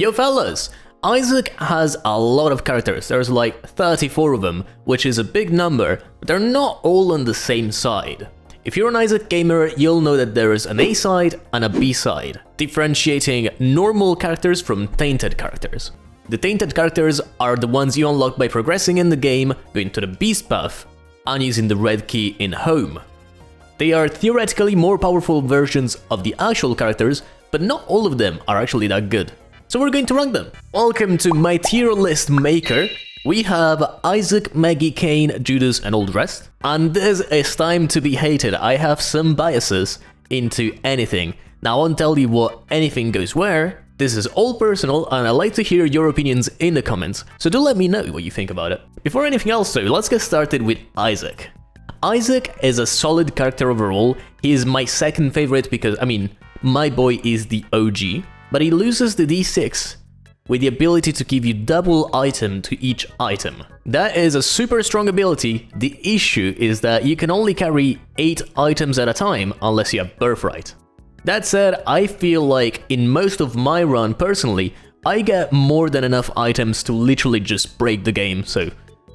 Yo fellas! Isaac has a lot of characters, there's like 34 of them, which is a big number, but they're not all on the same side. If you're an Isaac gamer, you'll know that there is an A side and a B side, differentiating normal characters from tainted characters. The tainted characters are the ones you unlock by progressing in the game, going to the beast path, and using the red key in home. They are theoretically more powerful versions of the actual characters, but not all of them are actually that good. So we're going to rank them. Welcome to my tier list maker. We have Isaac, Maggie, Cain, Judas and all the rest. And this is time to be hated. I have some biases into anything. Now I won't tell you what anything goes where. This is all personal and I'd like to hear your opinions in the comments. So do let me know what you think about it. Before anything else though, let's get started with Isaac. Isaac is a solid character overall. He is my second favorite because, my boy is the OG, but he loses the D6 with the ability to give you double item to each item. That is a super strong ability. The issue is that you can only carry 8 items at a time unless you have Birthright. That said, I feel like in most of my run personally, I get more than enough items to literally just break the game, so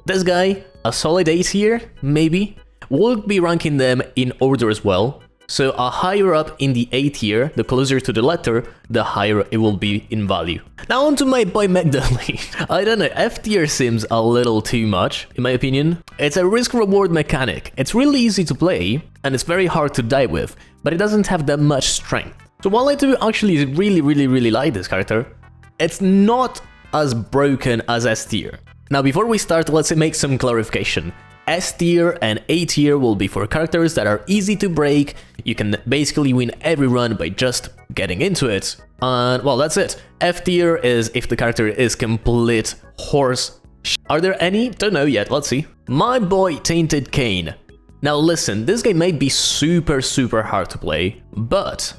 this guy, a solid A tier, maybe. We'll be ranking them in order as well. So a higher up in the A tier, the closer to the letter, the higher it will be in value. Now on to my boy Magdalene. I don't know, F tier seems a little too much, in my opinion. It's a risk-reward mechanic. It's really easy to play, and it's very hard to die with, but it doesn't have that much strength. So while I do actually really like this character, it's not as broken as S tier. Now before we start, let's make some clarification. S tier and A tier will be for characters that are easy to break. You can basically win every run by just getting into it. And well, that's it. F tier is if the character is complete horse sh. Are there any? Don't know yet, let's see. My boy Tainted Cain. Now listen, this game might be super hard to play, but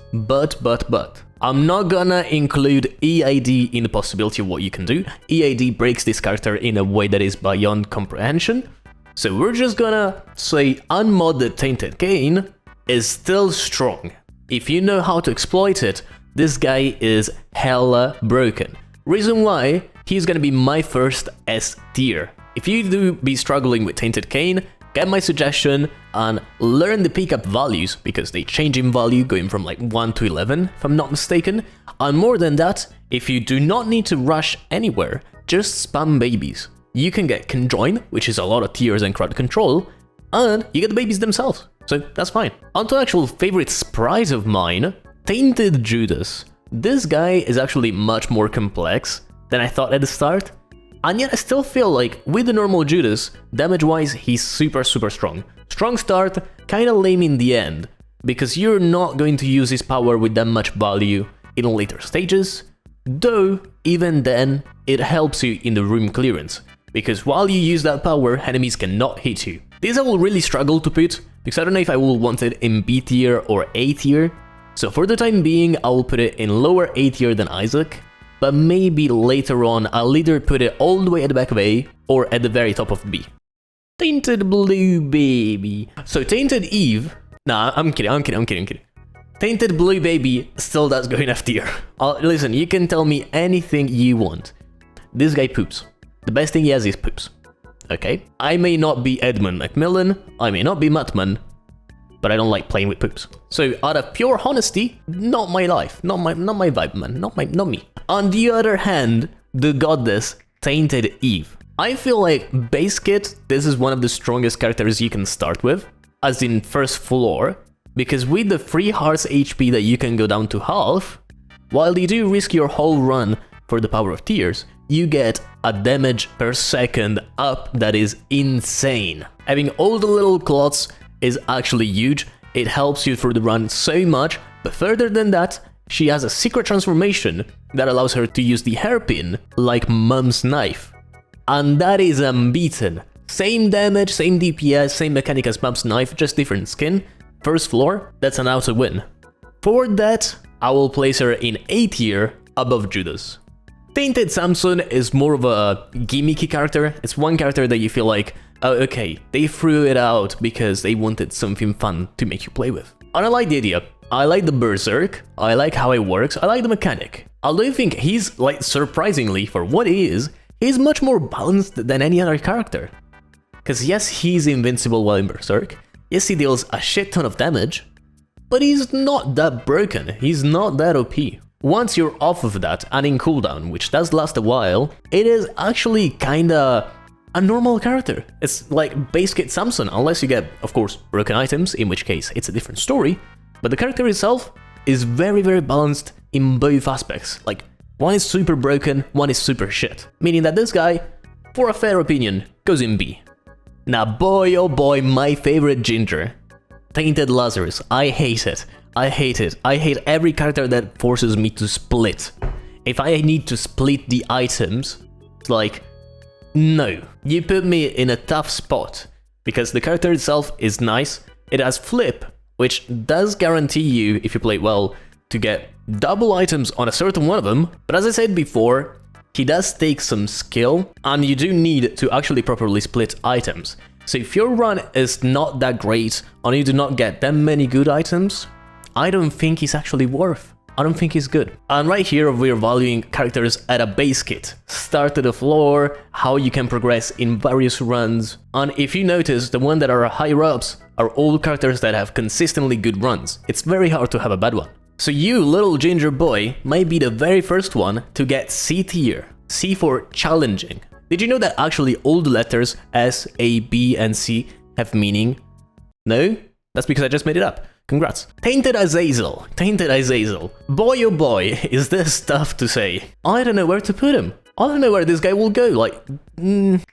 I'm not gonna include EAD in the possibility of what you can do. EAD breaks this character in a way that is beyond comprehension. So we're just gonna say unmodded Tainted Cain is still strong. If you know how to exploit it, this guy is hella broken. Reason why, he's gonna be my first S tier. If you do be struggling with Tainted Cain, get my suggestion and learn the pickup values because they change in value going from like 1 to 11 if I'm not mistaken. And more than that, if you do not need to rush anywhere, just spam babies. You can get conjoin, which is a lot of tiers and crowd control, and you get the babies themselves, so that's fine. On to actual favorite sprite of mine, Tainted Judas. This guy is actually much more complex than I thought at the start, and yet I still feel like with the normal Judas, damage-wise he's super strong. Strong start, kinda lame in the end, because you're not going to use his power with that much value in later stages, though even then it helps you in the room clearance. Because while you use that power, enemies cannot hit you. This I will really struggle to put, because I don't know if I will want it in B tier or A tier. So for the time being, I will put it in lower A tier than Isaac, but maybe later on I'll either put it all the way at the back of A, or at the very top of B. Tainted Blue Baby. So Tainted Eve... Nah, I'm kidding. Tainted Blue Baby still does go in F tier. Listen, you can tell me anything you want. This guy poops. The best thing he has is poops. Okay? I may not be Edmund Macmillan, I may not be Muttman, but I don't like playing with poops. So out of pure honesty, not my life, not my vibe, man, not me. On the other hand, the goddess Tainted Eve. I feel like base kit, this is one of the strongest characters you can start with, as in first floor, because with the 3 hearts HP that you can go down to half, while you do risk your whole run for the power of tears, you get a damage per second up that is insane. Having all the little clots is actually huge, it helps you through the run so much, but further than that, she has a secret transformation that allows her to use the hairpin like Mum's knife. And that is unbeaten. Same damage, same DPS, same mechanic as Mum's knife, just different skin. First floor, that's an auto win. For that, I will place her in A tier above Judas. Tainted Samson is more of a gimmicky character. It's one character that you feel like, oh, okay, they threw it out because they wanted something fun to make you play with. And I like the idea. I like the berserk, I like how it works, I like the mechanic. Although I think he's, like, surprisingly, for what he is, he's much more balanced than any other character. Because yes, he's invincible while in Berserk, yes, he deals a shit ton of damage, but he's not that broken, he's not that OP. Once you're off of that and in cooldown, which does last a while, it is actually kinda a normal character. It's like base kit Samson, unless you get, of course, broken items, in which case it's a different story, but the character itself is very, very balanced in both aspects. Like, one is super broken, one is super shit. Meaning that this guy, for a fair opinion, goes in B. Now boy oh boy, my favorite ginger. Tainted Lazarus, I hate it. I hate it. I hate every character that forces me to split. If I need to split the items, it's like, no. You put me in a tough spot. Because the character itself is nice, it has flip, which does guarantee you, if you play it well, to get double items on a certain one of them, but as I said before, he does take some skill, and you do need to actually properly split items. So if your run is not that great, and you do not get that many good items, I don't think he's actually worth. I don't think he's good. And right here we're valuing characters at a base kit. Start to the floor, how you can progress in various runs, and if you notice, the ones that are higher ups are all characters that have consistently good runs. It's very hard to have a bad one. So you, little ginger boy, might be the very first one to get C tier. C for challenging. Did you know that actually all the letters S, A, B, and C have meaning? No? That's because I just made it up. Congrats. Tainted Azazel. Tainted Azazel. Boy oh boy, is this tough to say. I don't know where to put him. I don't know where this guy will go. Like,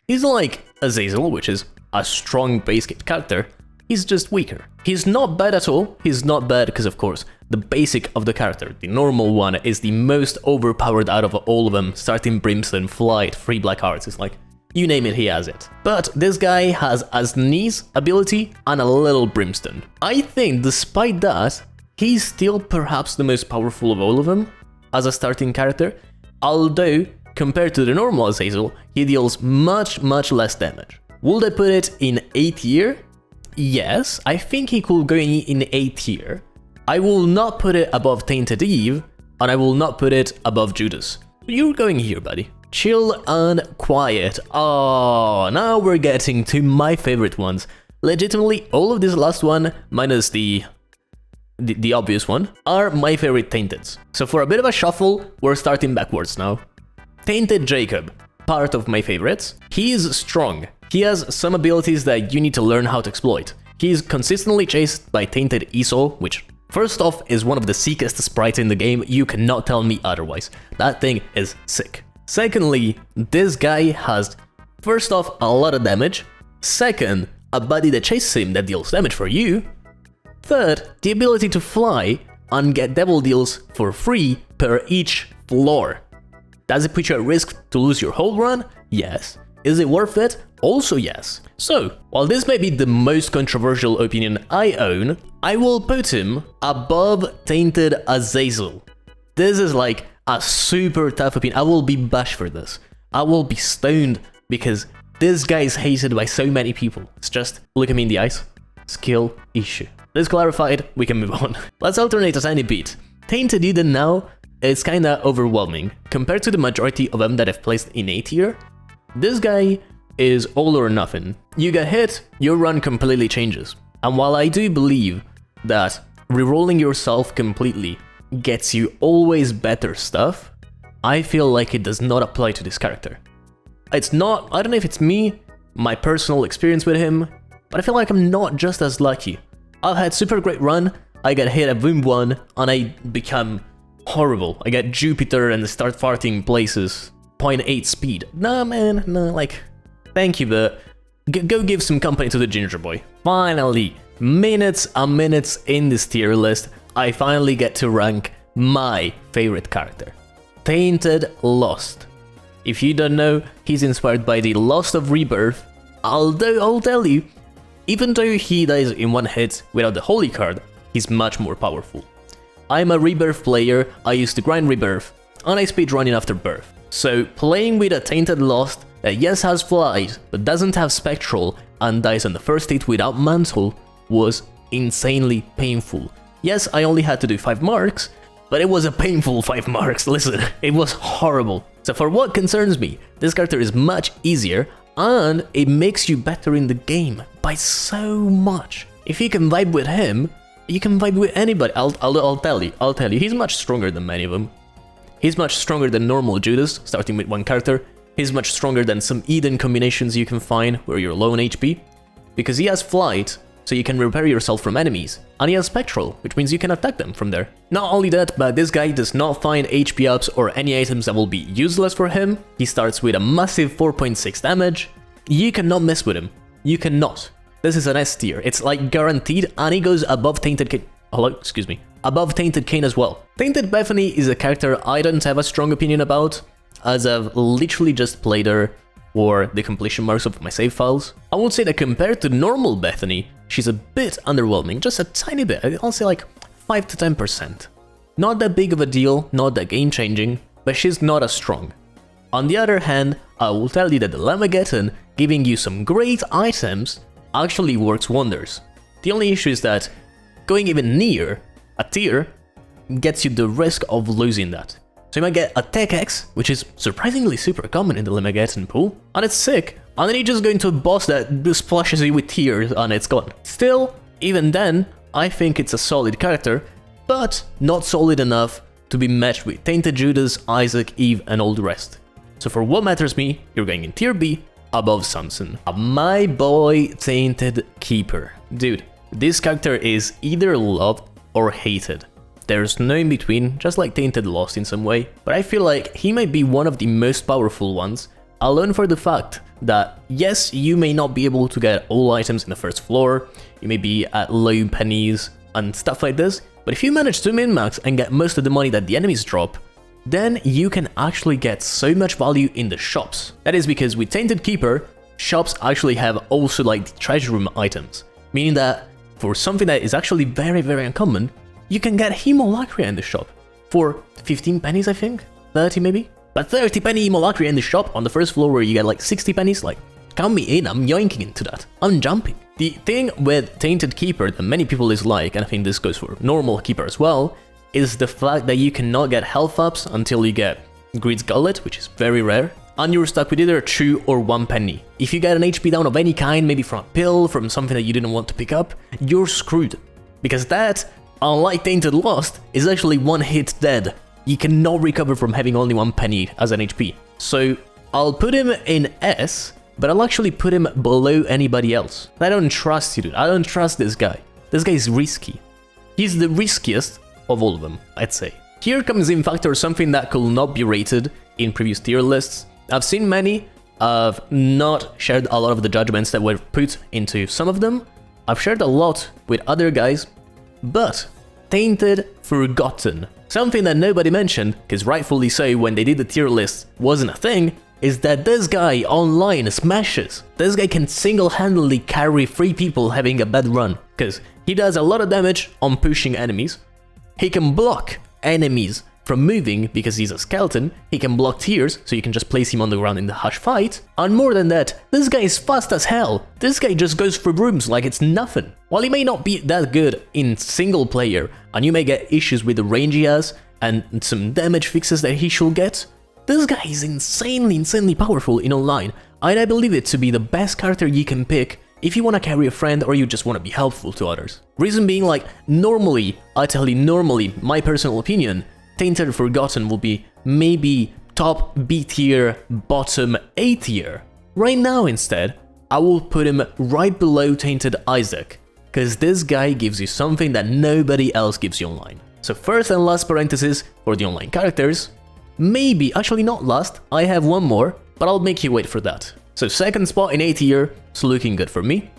he's like Azazel, which is a strong base kit character. He's just weaker. He's not bad at all. He's not bad because, of course, the basic of the character, the normal one, is the most overpowered out of all of them, starting Brimstone, Flight, 3 Black Arts. It's like, you name it, he has it. But this guy has a Sneeze ability and a little Brimstone. I think, despite that, he's still perhaps the most powerful of all of them as a starting character, although, compared to the normal Azazel, he deals much, much less damage. Would I put it in A tier? Yes, I think he could go in A tier. I will not put it above Tainted Eve, and I will not put it above Judas. You're going here, buddy. Chill and quiet. Oh, now we're getting to my favorite ones. Legitimately, all of this last one, minus the obvious one, are my favorite Tainteds. So for a bit of a shuffle, we're starting backwards now. Tainted Jacob, part of my favorites. He is strong. He has some abilities that you need to learn how to exploit. He is consistently chased by Tainted Azazel, which, first off, is one of the sickest sprites in the game. You cannot tell me otherwise. That thing is sick. Secondly, this guy has, first off, a lot of damage. Second, a buddy that chases him that deals damage for you. Third, the ability to fly and get devil deals for free per each floor. Does it put you at risk to lose your whole run? Yes. Is it worth it? Also yes. So, while this may be the most controversial opinion I own, I will put him above Tainted Azazel. This is like a super tough opinion. I will be bashed for this. I will be stoned because this guy is hated by so many people. It's just, look at me in the eyes. Skill issue. This clarified, we can move on. Let's alternate a tiny bit. Tainted Eden now is kinda overwhelming. Compared to the majority of them that I've placed in A tier, this guy is all or nothing. You get hit, your run completely changes. And while I do believe that rerolling yourself completely gets you always better stuff, I feel like it does not apply to this character. It's not, I don't know if it's me, my personal experience with him, but I feel like I'm not just as lucky. I've had super great run, I get hit at Boom 1, and I become horrible. I get Jupiter and start farting places, 0.8 speed. Nah man, nah, like, thank you, but go give some company to the ginger boy. Finally, minutes and minutes in this tier list, I finally get to rank my favorite character. Tainted Lost. If you don't know, he's inspired by the Lost of Rebirth, although I'll tell you, even though he dies in one hit without the Holy card, he's much more powerful. I'm a Rebirth player, I used to grind Rebirth, and I speedrunning after Birth. So playing with a Tainted Lost that yes has Flight, but doesn't have Spectral, and dies on the first hit without Mantle, was insanely painful. Yes, I only had to do 5 marks, but it was a painful 5 marks, listen, it was horrible. So for what concerns me, this character is much easier, and it makes you better in the game by so much. If you can vibe with him, you can vibe with anybody. I'll tell you, he's much stronger than many of them. He's much stronger than normal Judas, starting with one character. He's much stronger than some Eden combinations you can find where you're low on HP, because he has flight, so you can repair yourself from enemies, and he has spectral, which means you can attack them from there. Not only that, but this guy does not find HP ups or any items that will be useless for him. He starts with a massive 4.6 damage. You cannot mess with him. You cannot. This is an S tier. It's like guaranteed, and he goes above Tainted Cain. Above Tainted Cain as well. Tainted Bethany is a character I don't have a strong opinion about, as I've literally just played her for the completion marks of my save files. I would say that compared to normal Bethany, she's a bit underwhelming, just a tiny bit. I'll say like 5 to 10%. Not that big of a deal, not that game changing, but she's not as strong. On the other hand, I will tell you that the Llamageddon giving you some great items actually works wonders. The only issue is that going even near a tier gets you the risk of losing that. So you might get a Tech X, which is surprisingly super common in the Llamageddon pool, and it's sick, and then you just go into a boss that splashes you with tears and it's gone. Still, even then, I think it's a solid character, but not solid enough to be matched with Tainted Judas, Isaac, Eve, and all the rest. So for what matters me, you're going in tier B, above Samson. My boy Tainted Keeper. Dude, this character is either loved or hated. There's no in between, just like Tainted Lost in some way, but I feel like he might be one of the most powerful ones, alone for the fact that yes, you may not be able to get all items in the first floor, you may be at low pennies and stuff like this, but if you manage to min-max and get most of the money that the enemies drop, then you can actually get so much value in the shops. That is because with Tainted Keeper, shops actually have also like the treasure room items, meaning that for something that is actually very, very uncommon, you can get Hemolacria in the shop for 15 pennies, I think? 30 maybe? But 30 penny Hemolacria in the shop on the first floor where you get like 60 pennies, like, count me in, I'm yoinking into that. I'm jumping. The thing with Tainted Keeper that many people dislike, and I think this goes for normal Keeper as well, is the fact that you cannot get health ups until you get Greed's Gullet, which is very rare, and you're stuck with either 2 or 1 penny. If you get an HP down of any kind, maybe from a pill, from something that you didn't want to pick up, you're screwed. Because that, unlike Tainted Lost, is actually one hit dead. You cannot recover from having only 1 penny as an HP. So I'll put him in S, but I'll actually put him below anybody else. I don't trust you, dude. I don't trust this guy. This guy is risky. He's the riskiest of all of them, I'd say. Here comes in factor something that could not be rated in previous tier lists. I've seen many. I've not shared a lot of the judgments that were put into some of them. I've shared a lot with other guys, but Tainted Forgotten, something that nobody mentioned, because rightfully so when they did the tier list wasn't a thing, is that this guy online smashes. This guy can single-handedly carry 3 people having a bad run, because he does a lot of damage on pushing enemies. He can block enemies from moving because he's a skeleton, he can block tiers, so you can just place him on the ground in the hush fight, and more than that, this guy is fast as hell. This guy just goes through rooms like it's nothing. While he may not be that good in single player, and you may get issues with the range he has, and some damage fixes that he should get, this guy is insanely powerful in online, and I believe it to be the best character you can pick if you want to carry a friend or you just want to be helpful to others. Reason being, like, normally, my personal opinion, Tainted Forgotten will be maybe top B tier, bottom A tier. Right now instead, I will put him right below Tainted Isaac, because this guy gives you something that nobody else gives you online. So first and last parenthesis for the online characters, maybe, actually not last, I have one more, but I'll make you wait for that. So second spot in A tier, it's looking good for me.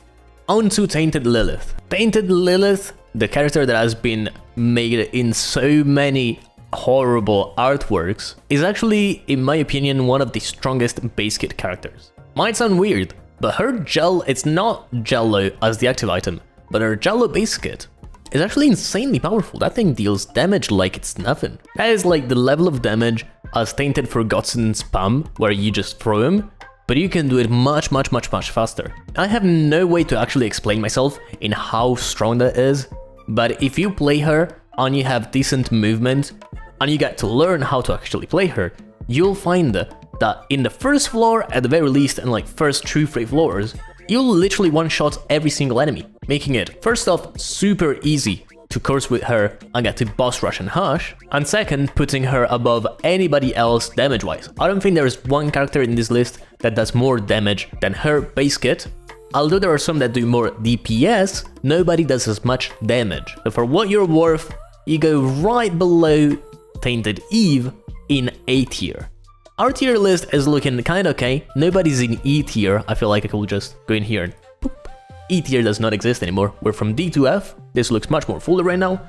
On to Tainted Lilith. Tainted Lilith, the character that has been made in so many horrible artworks, is actually, in my opinion, one of the strongest base kit characters. Might sound weird, but her gel, it's not Jello as the active item, but her Jello base kit is actually insanely powerful. That thing deals damage like it's nothing. That is like the level of damage as Tainted Forgotten spam, where you just throw him, but you can do it much faster. I have no way to actually explain myself in how strong that is, but if you play her and you have decent movement, and you get to learn how to actually play her, you'll find that in the first floor, at the very least, and like first 2-3 floors, you'll literally one-shot every single enemy, making it, first off, super easy to curse with her and get to boss rush and hush, and second, putting her above anybody else damage-wise. I don't think there is one character in this list that does more damage than her base kit. Although there are some that do more DPS, nobody does as much damage. So for what you're worth, you go right below Tainted Eve in A tier. Our tier list is looking kinda okay. Nobody's in E tier. I feel like I could just go in here and boop. E tier does not exist anymore. We're from D to F. This looks much more fuller right now.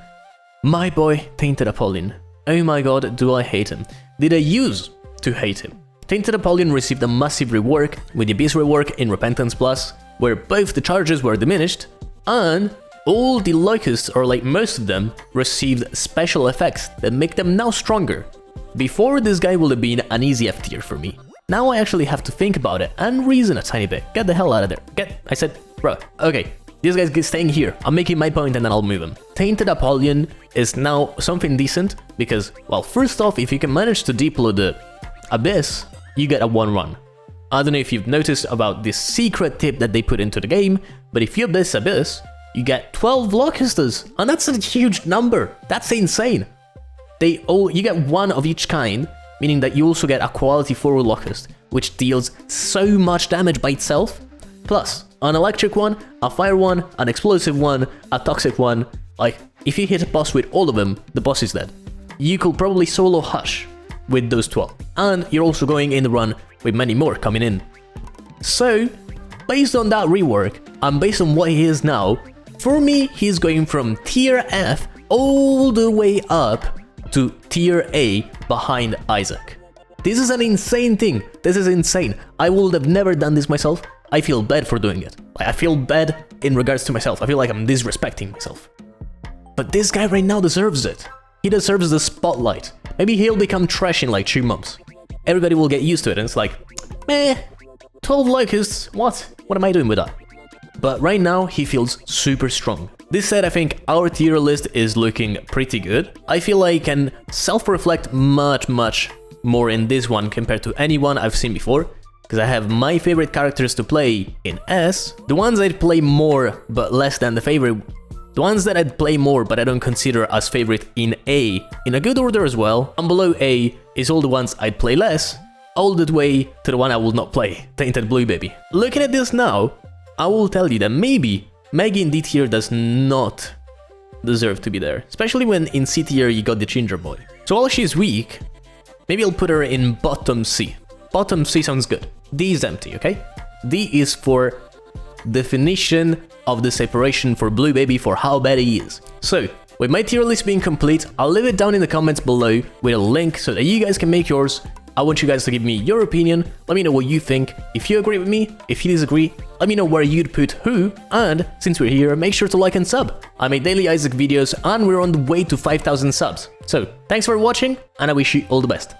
My boy, Tainted Apollyon. Oh my god, do I hate him. Did I use to hate him? Tainted Apollyon received a massive rework with the Abyss rework in Repentance Plus, where both the charges were diminished, and all the locusts, or like most of them, received special effects that make them now stronger. Before, this guy would have been an easy F tier for me. Now I actually have to think about it and reason a tiny bit. Get the hell out of there. I said, bro, okay, this guy's staying here. I'm making my point and then I'll move him. Tainted Apollyon is now something decent because, well, first off, if you can manage to deploy the Abyss, you get a 1-run. I don't know if you've noticed about this secret tip that they put into the game, but if you Abyss, you get 12 locusts, and that's a huge number. That's insane. You get one of each kind, meaning that you also get a quality 4 locust, which deals so much damage by itself. Plus, an electric one, a fire one, an explosive one, a toxic one. Like, if you hit a boss with all of them, the boss is dead. You could probably solo Hush with those 12. And you're also going in the run with many more coming in. So, based on that rework, and based on what he is now, for me, he's going from tier F all the way up to tier A behind Isaac. This is an insane thing. This is insane. I would have never done this myself. I feel bad for doing it. I feel bad in regards to myself. I feel like I'm disrespecting myself. But this guy right now deserves it. He deserves the spotlight. Maybe he'll become trash in like 2 months. Everybody will get used to it and it's like, meh, 12 locusts, what? What am I doing with that? But right now, he feels super strong. This said, I think our tier list is looking pretty good. I feel I can self-reflect much more in this one compared to anyone I've seen before, because I have my favorite characters to play in S, the ones I'd play more but less than the favorite, the ones that I'd play more but I don't consider as favorite in A, in a good order as well, and below A is all the ones I'd play less, all the way to the one I will not play, Tainted Blue Baby. Looking at this now, I will tell you that maybe Maggie in D tier does not deserve to be there, especially when in C tier you got the Ginger Boy. So while she's weak, maybe I'll put her in bottom C. Bottom C sounds good. D is empty, okay? D is for definition of the separation for Blue Baby for how bad he is. So, with my tier list being complete, I'll leave it down in the comments below with a link so that you guys can make yours. I want you guys to give me your opinion, let me know what you think, if you agree with me, if you disagree, let me know where you'd put who, and since we're here, make sure to like and sub. I make daily Isaac videos and we're on the way to 5,000 subs. So, thanks for watching, and I wish you all the best.